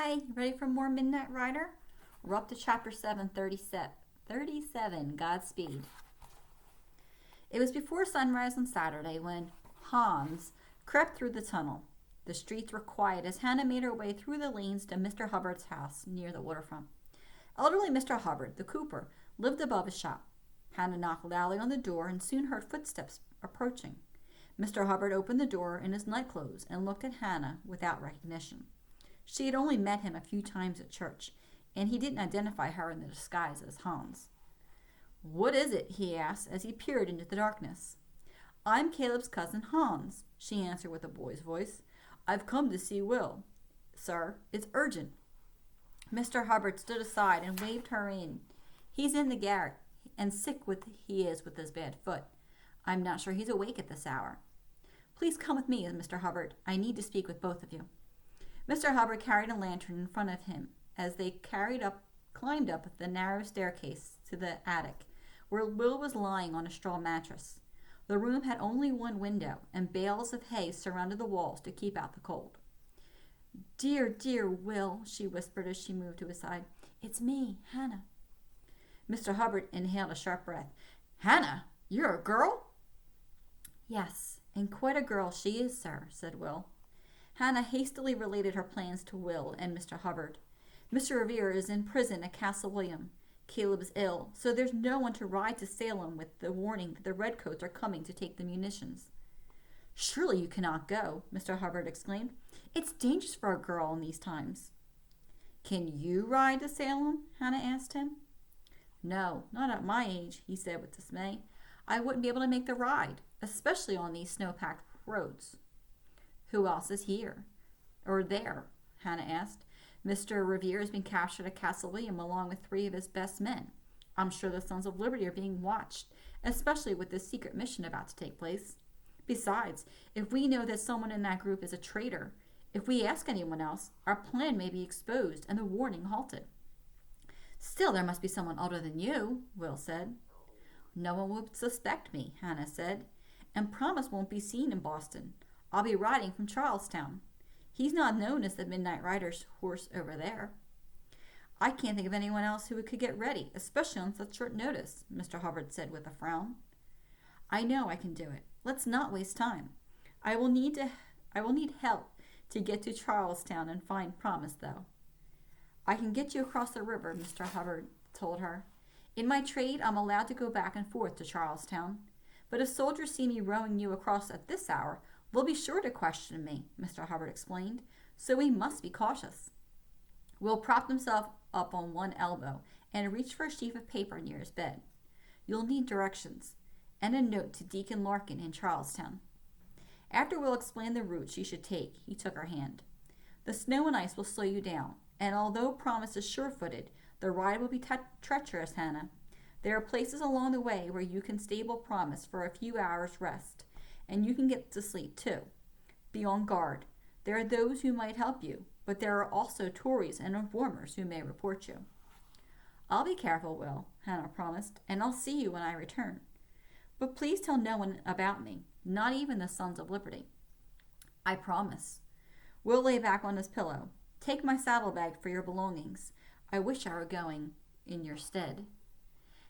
Hi, ready for more Midnight Rider? We're up to chapter 737, Godspeed. It was before sunrise on Saturday when Hans crept through the tunnel. The streets were quiet as Hannah made her way through the lanes to Mr. Hubbard's house near the waterfront. Elderly Mr. Hubbard, the cooper, lived above his shop. Hannah knocked loudly on the door and soon heard footsteps approaching. Mr. Hubbard opened the door in his nightclothes and looked at Hannah without recognition. She had only met him a few times at church, and he didn't identify her in the disguise as Hans. "What is it?" he asked as he peered into the darkness. "I'm Caleb's cousin Hans," she answered with a boy's voice. "I've come to see Will. Sir, it's urgent." Mr. Hubbard stood aside and waved her in. "He's in the garret, and sick he is with his bad foot. I'm not sure he's awake at this hour." "Please come with me, Mr. Hubbard. I need to speak with both of you." Mr. Hubbard carried a lantern in front of him as they climbed up the narrow staircase to the attic, where Will was lying on a straw mattress. The room had only one window, and bales of hay surrounded the walls to keep out the cold. "Dear, dear Will," she whispered as she moved to his side. "It's me, Hannah." Mr. Hubbard inhaled a sharp breath. "Hannah, you're a girl?" "Yes, and quite a girl she is, sir," said Will. Hannah hastily related her plans to Will and Mr. Hubbard. "Mr. Revere is in prison at Castle William. Caleb is ill, so there's no one to ride to Salem with the warning that the redcoats are coming to take the munitions." "Surely you cannot go," Mr. Hubbard exclaimed. "It's dangerous for a girl in these times." "Can you ride to Salem?" Hannah asked him. "No, not at my age," he said with dismay. "I wouldn't be able to make the ride, especially on these snow-packed roads." "Who else is here or there?" Hannah asked. "Mr. Revere has been captured at Castle William along with 3 of his best men. I'm sure the Sons of Liberty are being watched, especially with this secret mission about to take place. Besides, if we know that someone in that group is a traitor, if we ask anyone else, our plan may be exposed and the warning halted." "Still, there must be someone older than you," Will said. "No one would suspect me," Hannah said, "and Promise won't be seen in Boston. I'll be riding from Charlestown. He's not known as the Midnight Rider's horse over there." "I can't think of anyone else who could get ready, especially on such short notice," Mr. Hubbard said with a frown. "I know I can do it. Let's not waste time. I will need help to get to Charlestown and find Promise, though." "I can get you across the river," Mr. Hubbard told her. "In my trade, I'm allowed to go back and forth to Charlestown. But if soldiers see me rowing you across at this hour, they'll be sure to question me," Mr. Hubbard explained. "So we must be cautious." Will propped himself up on one elbow and reached for a sheaf of paper near his bed. "You'll need directions and a note to Deacon Larkin in Charlestown." After Will explained the route she should take, he took her hand. "The snow and ice will slow you down, and although Promise is sure-footed, the ride will be treacherous, Hannah. There are places along the way where you can stable Promise for a few hours' rest, and you can get to sleep too. Be on guard. There are those who might help you, but there are also Tories and informers who may report you." "I'll be careful, Will," Hannah promised, "and I'll see you when I return. But please tell no one about me, not even the Sons of Liberty." "I promise." Will lay back on his pillow. "Take my saddlebag for your belongings. I wish I were going in your stead."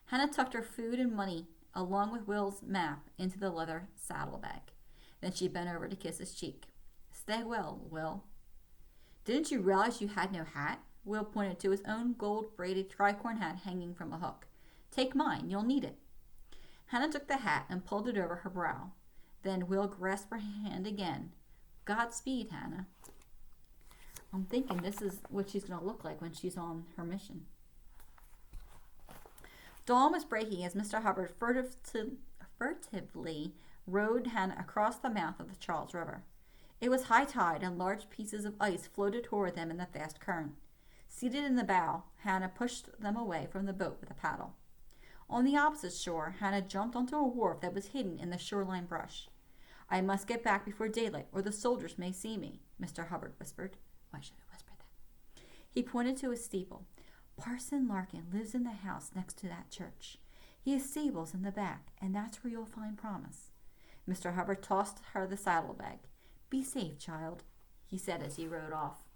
Hannah tucked her food and money along with Will's map into the leather saddlebag. Then she bent over to kiss his cheek. "Stay well, Will." "Didn't you realize you had no hat?" Will pointed to his own gold-braided tricorn hat hanging from a hook. "Take mine. You'll need it." Hannah took the hat and pulled it over her brow. Then Will grasped her hand again. "Godspeed, Hannah." I'm thinking this is what she's going to look like when she's on her mission. Dawn was breaking as Mr. Hubbard furtively rowed Hannah across the mouth of the Charles River. It was high tide, and large pieces of ice floated toward them in the fast current. Seated in the bow, Hannah pushed them away from the boat with a paddle. On the opposite shore, Hannah jumped onto a wharf that was hidden in the shoreline brush. "I must get back before daylight, or the soldiers may see me," Mr. Hubbard whispered. Why should I whisper that? He pointed to his steeple. "Parson Larkin lives in the house next to that church. He has stables in the back, and that's where you'll find Promise." Mr. Hubbard tossed her the saddlebag. "Be safe, child," he said as he rode off.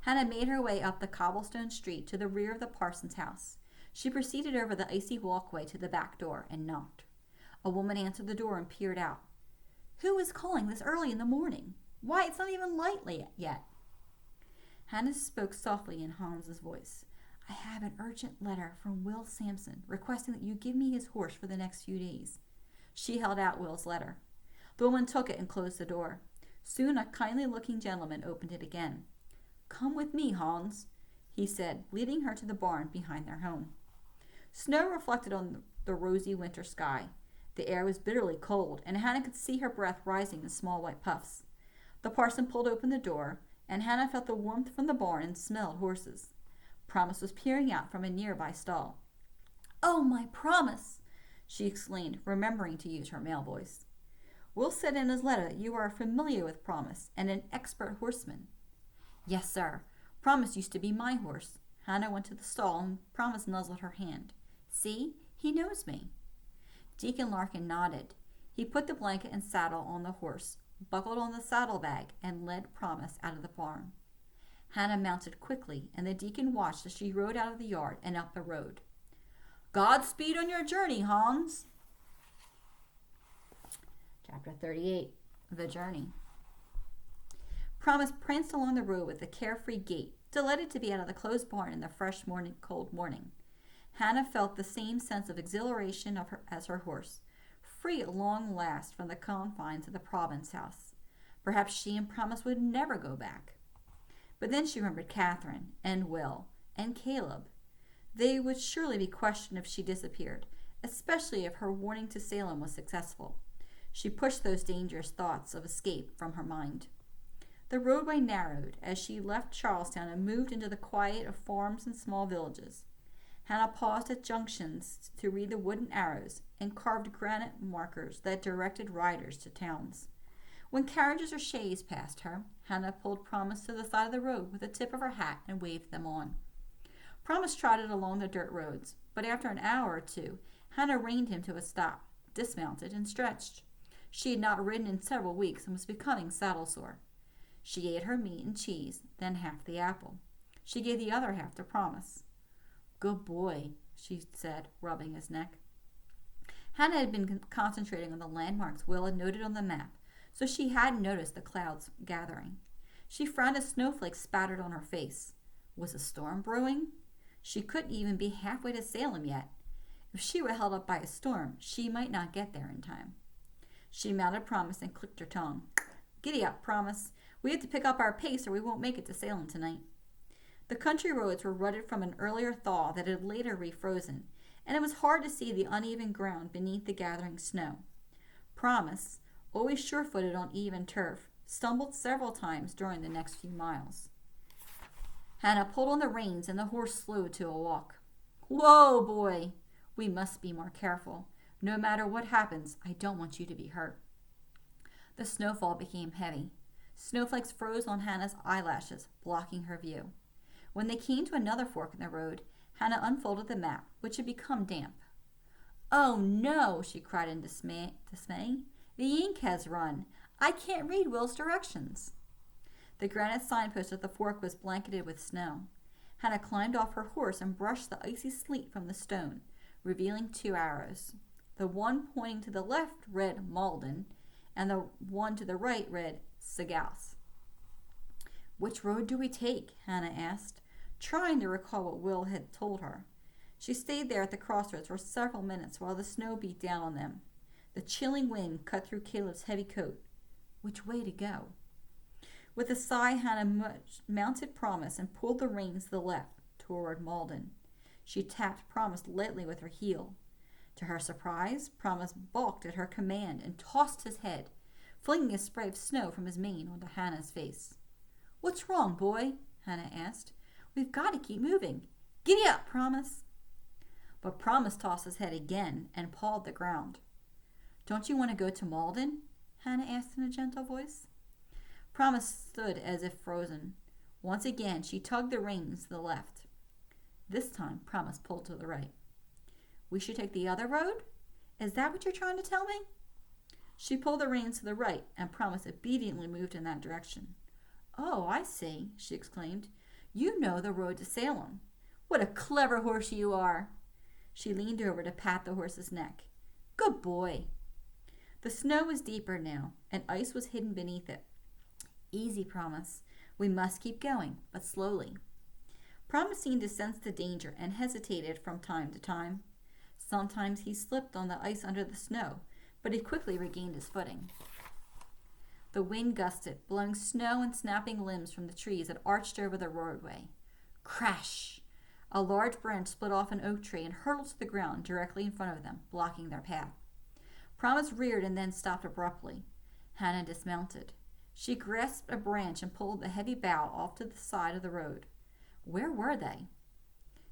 Hannah made her way up the cobblestone street to the rear of the parson's house. She proceeded over the icy walkway to the back door and knocked. A woman answered the door and peered out. "Who is calling this early in the morning? Why, it's not even light yet." Hannah spoke softly in Hans's voice. "I have an urgent letter from Will Sampson requesting that you give me his horse for the next few days." She held out Will's letter. The woman took it and closed the door. Soon a kindly-looking gentleman opened it again. "Come with me, Hans," he said, leading her to the barn behind their home. Snow reflected on the rosy winter sky. The air was bitterly cold, and Hannah could see her breath rising in small white puffs. The parson pulled open the door, and Hannah felt the warmth from the barn and smelled horses. Promise was peering out from a nearby stall. "Oh, my Promise!" she exclaimed, remembering to use her male voice. "Will said in his letter that you are familiar with Promise and an expert horseman." "Yes, sir. Promise used to be my horse." Hannah went to the stall and Promise nuzzled her hand. "See, he knows me." Deacon Larkin nodded. He put the blanket and saddle on the horse, buckled on the saddlebag, and led Promise out of the barn. Hannah mounted quickly, and the deacon watched as she rode out of the yard and up the road. "Godspeed on your journey, Hans." Chapter 38. The Journey. Promise pranced along the road with a carefree gait, delighted to be out of the closed barn in the fresh cold morning. Hannah felt the same sense of exhilaration as her horse, free at long last from the confines of the province house. Perhaps she and Promise would never go back. But then she remembered Catherine, and Will, and Caleb. They would surely be questioned if she disappeared, especially if her warning to Salem was successful. She pushed those dangerous thoughts of escape from her mind. The roadway narrowed as she left Charlestown and moved into the quiet of farms and small villages. Hannah paused at junctions to read the wooden arrows and carved granite markers that directed riders to towns. When carriages or shays passed her, Hannah pulled Promise to the side of the road with the tip of her hat and waved them on. Promise trotted along the dirt roads, but after an hour or two, Hannah reined him to a stop, dismounted, and stretched. She had not ridden in several weeks and was becoming saddle-sore. She ate her meat and cheese, then half the apple. She gave the other half to Promise. "Good boy," she said, rubbing his neck. Hannah had been concentrating on the landmarks Will had noted on the map, so she hadn't noticed the clouds gathering. She frowned as snowflakes spattered on her face. Was a storm brewing? She couldn't even be halfway to Salem yet. If she were held up by a storm, she might not get there in time. She mounted Promise and clicked her tongue. "Giddy up, Promise. We have to pick up our pace or we won't make it to Salem tonight." The country roads were rutted from an earlier thaw that had later refrozen, and it was hard to see the uneven ground beneath the gathering snow. Promise, always sure-footed on even turf, stumbled several times during the next few miles. Hannah pulled on the reins and the horse slowed to a walk. "Whoa, boy! We must be more careful. No matter what happens, I don't want you to be hurt." The snowfall became heavy. Snowflakes froze on Hannah's eyelashes, blocking her view. When they came to another fork in the road, Hannah unfolded the map, which had become damp. "Oh, no!" she cried in dismay. "The ink has run. I can't read Will's directions." The granite signpost at the fork was blanketed with snow. Hannah climbed off her horse and brushed the icy sleet from the stone, revealing 2 arrows. The one pointing to the left read Malden, and the one to the right read Sagals. "Which road do we take?" Hannah asked, trying to recall what Will had told her. She stayed there at the crossroads for several minutes while the snow beat down on them. The chilling wind cut through Caleb's heavy coat. Which way to go? With a sigh, Hannah mounted Promise and pulled the reins to the left, toward Malden. She tapped Promise lightly with her heel. To her surprise, Promise balked at her command and tossed his head, flinging a spray of snow from his mane onto Hannah's face. "What's wrong, boy?" Hannah asked. "We've got to keep moving. Giddy up, Promise." But Promise tossed his head again and pawed the ground. "Don't you want to go to Malden?" Hannah asked in a gentle voice. Promise stood as if frozen. Once again, she tugged the reins to the left. This time, Promise pulled to the right. "We should take the other road? Is that what you're trying to tell me?" She pulled the reins to the right, and Promise obediently moved in that direction. "Oh, I see," she exclaimed. You know the road to Salem. What a clever horse you are. She leaned over to pat the horse's neck. Good boy. The snow was deeper now, and ice was hidden beneath it. Easy, Promise. We must keep going, but slowly. Promise seemed to sense the danger and hesitated from time to time. Sometimes he slipped on the ice under the snow, but he quickly regained his footing. The wind gusted, blowing snow and snapping limbs from the trees that arched over the roadway. Crash! A large branch split off an oak tree and hurtled to the ground directly in front of them, blocking their path. Promise reared and then stopped abruptly. Hannah dismounted. She grasped a branch and pulled the heavy bough off to the side of the road. Where were they?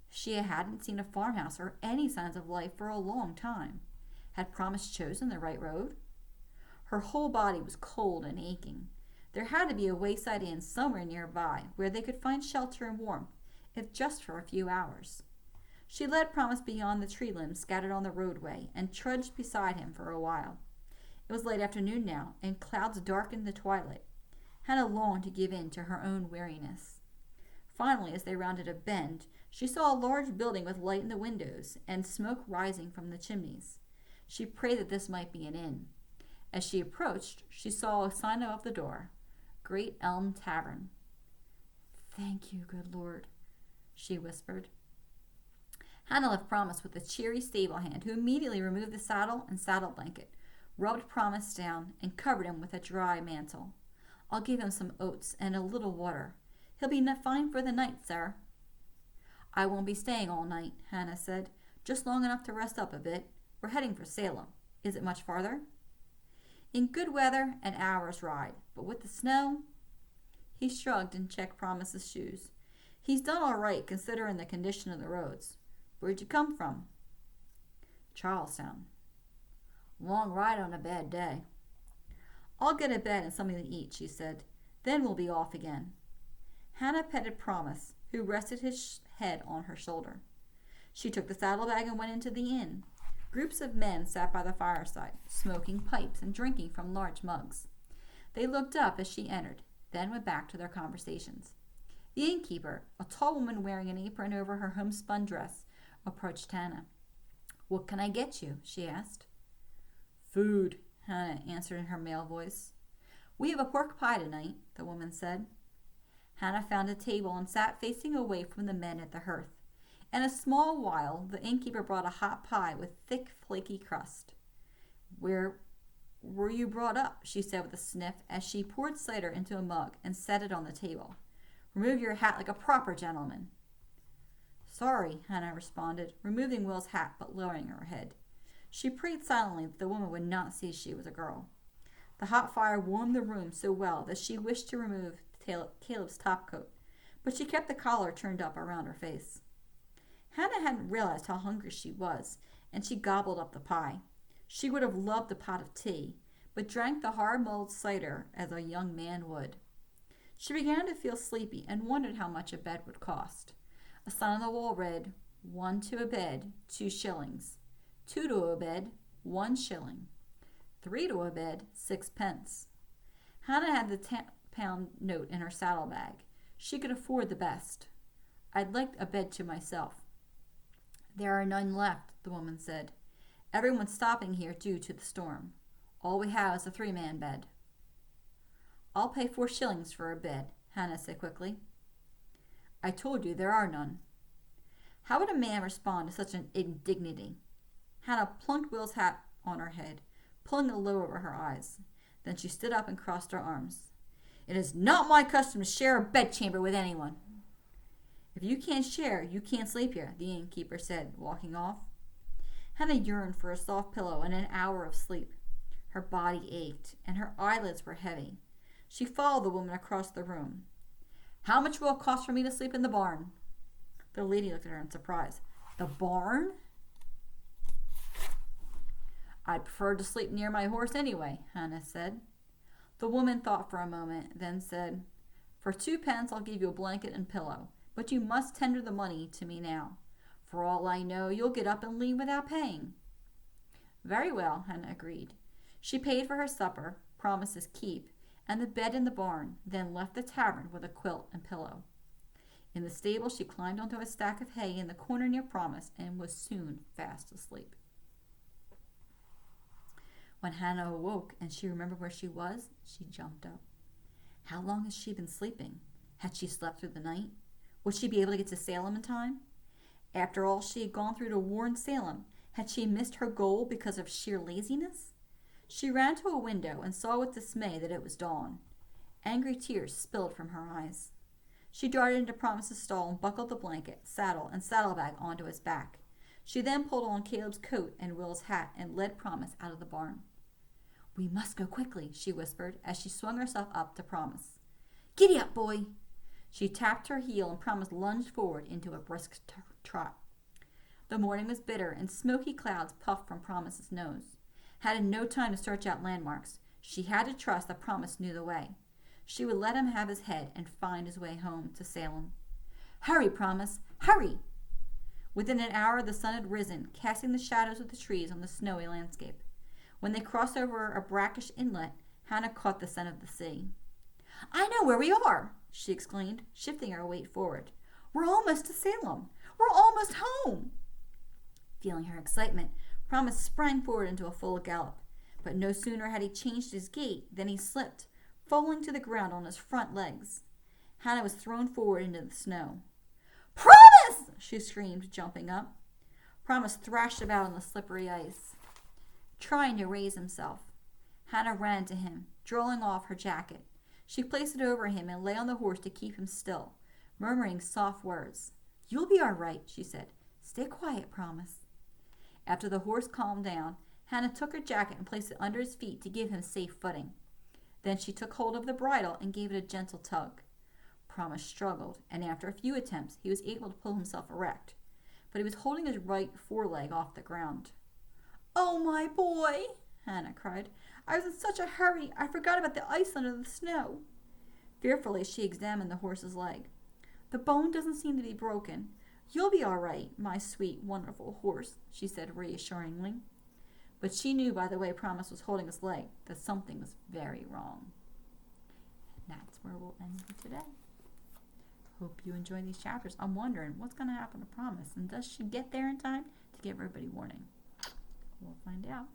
She hadn't seen a farmhouse or any signs of life for a long time. Had Promise chosen the right road? Her whole body was cold and aching. There had to be a wayside inn somewhere nearby where they could find shelter and warmth, if just for a few hours. She led Promise beyond the tree limbs scattered on the roadway and trudged beside him for a while. It was late afternoon now, and clouds darkened the twilight. Hannah longed to give in to her own weariness. Finally, as they rounded a bend, she saw a large building with light in the windows and smoke rising from the chimneys. She prayed that this might be an inn. As she approached, she saw a sign above the door, Great Elm Tavern. Thank you, good Lord, she whispered. Hannah left Promise with a cheery stable hand, who immediately removed the saddle and saddle blanket, rubbed Promise down, and covered him with a dry mantle. I'll give him some oats and a little water. He'll be fine for the night, sir. I won't be staying all night, Hannah said. Just long enough to rest up a bit. We're heading for Salem. Is it much farther? In good weather, an hour's ride. But with the snow? He shrugged and checked Promise's shoes. He's done all right, considering the condition of the roads. Where'd you come from? Charlestown. Long ride on a bad day. I'll get a bed and something to eat, she said. Then we'll be off again. Hannah petted Promise, who rested his head on her shoulder. She took the saddlebag and went into the inn. Groups of men sat by the fireside, smoking pipes and drinking from large mugs. They looked up as she entered, then went back to their conversations. The innkeeper, a tall woman wearing an apron over her homespun dress, approached Hannah. What can I get you? She asked. Food, Hannah answered in her male voice. We have a pork pie tonight, the woman said. Hannah found a table and sat facing away from the men at the hearth. In a small while, the innkeeper brought a hot pie with thick, flaky crust. Where were you brought up? She said with a sniff as she poured cider into a mug and set it on the table. Remove your hat like a proper gentleman. Sorry, Hannah responded, removing Will's hat but lowering her head. She prayed silently that the woman would not see she was a girl. The hot fire warmed the room so well that she wished to remove Caleb's topcoat, but she kept the collar turned up around her face. Hannah hadn't realized how hungry she was, and she gobbled up the pie. She would have loved a pot of tea, but drank the hard mulled cider as a young man would. She began to feel sleepy and wondered how much a bed would cost. A sign on the wall read, 1 to a bed, 2 shillings. 2 to a bed, 1 shilling. 3 to a bed, 6 pence. Hannah had the £10 note in her saddlebag. She could afford the best. I'd like a bed to myself. There are none left, the woman said. Everyone's stopping here due to the storm. All we have is a 3-man bed. I'll pay 4 shillings for a bed, Hannah said quickly. I told you there are none. How would a man respond to such an indignity? Hannah plunked Will's hat on her head, pulling it low over her eyes. Then she stood up and crossed her arms. It is not my custom to share a bedchamber with anyone. If you can't share, you can't sleep here, the innkeeper said, walking off. Hannah yearned for a soft pillow and an hour of sleep. Her body ached, and her eyelids were heavy. She followed the woman across the room. How much will it cost for me to sleep in the barn? The lady looked at her in surprise. The barn? I'd prefer to sleep near my horse anyway, Hannah said. The woman thought for a moment, then said, For 2 pence I'll give you a blanket and pillow, but you must tender the money to me now. For all I know, you'll get up and leave without paying. Very well, Hannah agreed. She paid for her supper, Promise's keep, and the bed in the barn, then left the tavern with a quilt and pillow. In the stable, she climbed onto a stack of hay in the corner near Promise and was soon fast asleep. When Hannah awoke and she remembered where she was, she jumped up. How long had she been sleeping? Had she slept through the night? Would she be able to get to Salem in time? After all she had gone through to warn Salem, had she missed her goal because of sheer laziness? She ran to a window and saw with dismay that it was dawn. Angry tears spilled from her eyes. She darted into Promise's stall and buckled the blanket, saddle, and saddlebag onto his back. She then pulled on Caleb's coat and Will's hat and led Promise out of the barn. "We must go quickly," she whispered as she swung herself up to Promise. "Giddy up, boy!" She tapped her heel and Promise lunged forward into a brisk trot. The morning was bitter and smoky clouds puffed from Promise's nose. Had no time to search out landmarks. She had to trust that Promise knew the way. She would let him have his head and find his way home to Salem. "Hurry, Promise, hurry!" Within an hour the sun had risen, casting the shadows of the trees on the snowy landscape. When they crossed over a brackish inlet, Hannah caught the scent of the sea. "I know where we are!" she exclaimed, shifting her weight forward. "We're almost to Salem! We're almost home!" Feeling her excitement, Promise sprang forward into a full gallop. But no sooner had he changed his gait than he slipped, falling to the ground on his front legs. Hannah was thrown forward into the snow. "Promise!" she screamed, jumping up. Promise thrashed about on the slippery ice, trying to raise himself. Hannah ran to him, drawing off her jacket. She placed it over him and lay on the horse to keep him still, murmuring soft words. "You'll be all right," she said. "Stay quiet, Promise." After the horse calmed down, Hannah took her jacket and placed it under his feet to give him safe footing. Then she took hold of the bridle and gave it a gentle tug. Promise struggled, and after a few attempts, he was able to pull himself erect. But he was holding his right foreleg off the ground. "Oh, my boy!" Hannah cried. "I was in such a hurry, I forgot about the ice under the snow." Fearfully, she examined the horse's leg. "The bone doesn't seem to be broken. You'll be all right, my sweet, wonderful horse," she said reassuringly. But she knew by the way Promise was holding his leg that something was very wrong. And that's where we'll end for today. Hope you enjoy these chapters. I'm wondering what's going to happen to Promise, and does she get there in time to give everybody warning? We'll find out.